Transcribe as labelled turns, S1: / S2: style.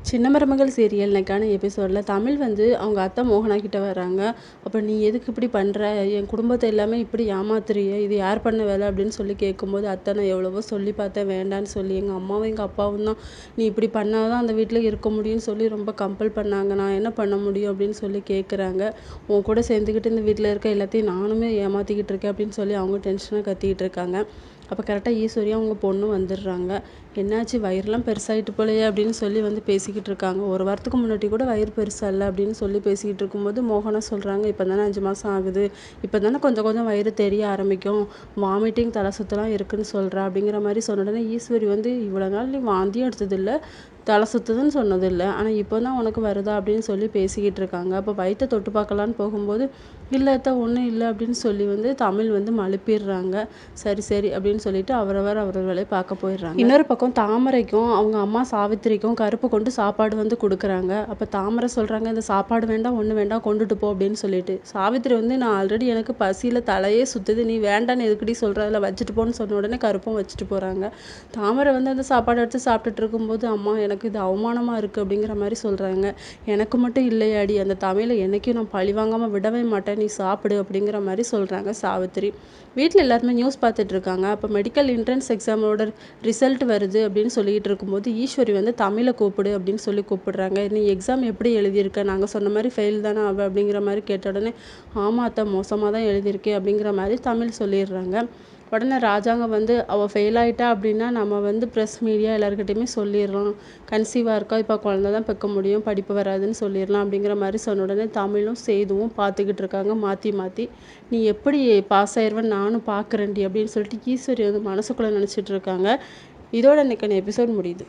S1: சின்ன மருமகள் சீரியல் இன்னைக்கான எபிசோடில் தமிழ் வந்து அவங்க அத்தை மோகனா கிட்ட வராங்க. அப்போ நீ எதுக்கு இப்படி பண்ணுற, என் குடும்பத்தை எல்லாமே இப்படி ஏமாத்துறிய, இது யார் பண்ண வேலை அப்படின்னு சொல்லி கேட்கும்போது, அத்தை நான் எவ்வளவோ சொல்லி பார்த்தேன் வேண்டான்னு சொல்லி, எங்கள் அம்மாவும் எங்கள் அப்பாவும் தான் நீ இப்படி பண்ணாதான் அந்த வீட்டில் இருக்க முடியும்னு சொல்லி ரொம்ப கம்பல் பண்ணாங்க. நான் என்ன பண்ண முடியும் அப்படின்னு சொல்லி கேட்குறாங்க. உன் கூட சேர்ந்துக்கிட்டு இந்த வீட்டில் இருக்க எல்லாத்தையும் நானுமே ஏமாற்றிக்கிட்டு இருக்கேன் அப்படின்னு சொல்லி அவங்க டென்ஷனாக கத்திக்கிட்டு இருக்காங்க. அப்போ கரெக்டாக ஈஸ்வரியா அவங்க பொண்ணு வந்துடுறாங்க. என்னாச்சு வயிறுலாம் பெருசாகிட்டு போலையே அப்படின்னு சொல்லி வந்து பேசிக்கிட்டு இருக்காங்க. ஒரு வாரத்துக்கு முன்னாடி கூட வயிறு பெருசாக இல்லை அப்படின்னு சொல்லி பேசிக்கிட்டு இருக்கும்போது மோகனா சொல்கிறாங்க, இப்போ தானே 5 மாதம் ஆகுது, இப்போ தானே கொஞ்சம் கொஞ்சம் வயிறு தெரிய ஆரம்பிக்கும், வாமிட்டிங் தலை சுத்தலாம் இருக்குன்னு சொல்கிறா அப்படிங்கிற மாதிரி சொன்ன உடனே ஈஸ்வரி வந்து இவ்வளோ நாள் நீ வாந்தியும் எடுத்ததில்லை, தலை சுற்றுதுன்னு சொன்னதில்லை, ஆனால் இப்போ தான் உனக்கு வருதா அப்படின்னு சொல்லி பேசிக்கிட்டு இருக்காங்க. அப்போ வயிற்றை தொட்டு பார்க்கலான்னு போகும்போது இல்லத்த ஒன்றும் இல்லை அப்படின்னு சொல்லி வந்து தமிழ் வந்து மழுப்பிடுறாங்க. சரி சரி அப்படின்னு சொல்லிட்டு அவரவர் வேலையை பார்க்க போயிடுறாங்க. இன்னொரு பக்கம் தாமரைக்கும் அவங்க அம்மா சாவித்திரிக்கும் கருப்பு கொண்டு சாப்பாடு வந்து கொடுக்குறாங்க. அப்போ தாமரை சொல்கிறாங்க, இந்த சாப்பாடு வேண்டாம் ஒன்றும் வேண்டாம் கொண்டுட்டு போ அப்படின்னு சொல்லிட்டு. சாவித்திரி வந்து நான் ஆல்ரெடி எனக்கு பசியில் தலையே சுற்றுது, நீ வேண்டான்னு எதுக்கடி சொல்கிற, அதில் வச்சுட்டு போன்னு சொன்ன உடனே கருப்பும் வச்சுட்டு போகிறாங்க. தாமரை வந்து அந்த சாப்பாடு எடுத்து சாப்பிட்டுட்டு இருக்கும்போது அம்மா எனக்கு இது அவமானமாக இருக்குது அப்படிங்கிற மாதிரி சொல்கிறாங்க. எனக்கு மட்டும் இல்லையாடி, அந்த தமிழை என்றைக்கும் நான் பழி வாங்காமல் விடவே மாட்டேன், நீ சாப்பிடு அப்படிங்கிற மாதிரி சொல்கிறாங்க சாவித்திரி. வீட்டில் எல்லாருமே நியூஸ் பார்த்துட்டு இருக்காங்க. அப்போ மெடிக்கல் என்ட்ரன்ஸ் எக்ஸாமோட ரிசல்ட் வருது அப்படின்னு சொல்லிட்டு இருக்கும்போது ஈஸ்வரி வந்து தமிழை கூப்பிடு அப்படின்னு சொல்லி கூப்பிடுறாங்க. நீ எக்ஸாம் எப்படி எழுதியிருக்க, நாங்கள் சொன்ன மாதிரி ஃபெயில் தானே அவள் அப்படிங்கிற மாதிரி கேட்ட உடனே ஆமா அத்தை மோசமாக தான் எழுதியிருக்கேன் அப்படிங்கிற மாதிரி தமிழ் சொல்லிடுறாங்க. உடனே ராஜாங்க வந்து அவள் ஃபெயில் ஆகிட்டா அப்படின்னா நம்ம வந்து ப்ரெஸ் மீடியா எல்லாருக்கிட்டையுமே சொல்லிடுறோம், கன்சீவாக இருக்கா, இப்போ குழந்தை தான் பெக்க முடியும், படிப்பு வராதுன்னு சொல்லிடலாம் அப்படிங்கிற மாதிரி சொன்ன உடனே தமிழும் சேதுவும் பார்த்துக்கிட்டு இருக்காங்க மாற்றி மாற்றி. நீ எப்படி பாஸ் ஆயிடுவேன்னு நானும் பார்க்குறேன்டி அப்படின்னு சொல்லிட்டு ஈஸ்வரி வந்து மனசுக்குள்ளே நினச்சிட்டு இருக்காங்க. இதோட இன்னைக்கான எபிசோட் முடியுது.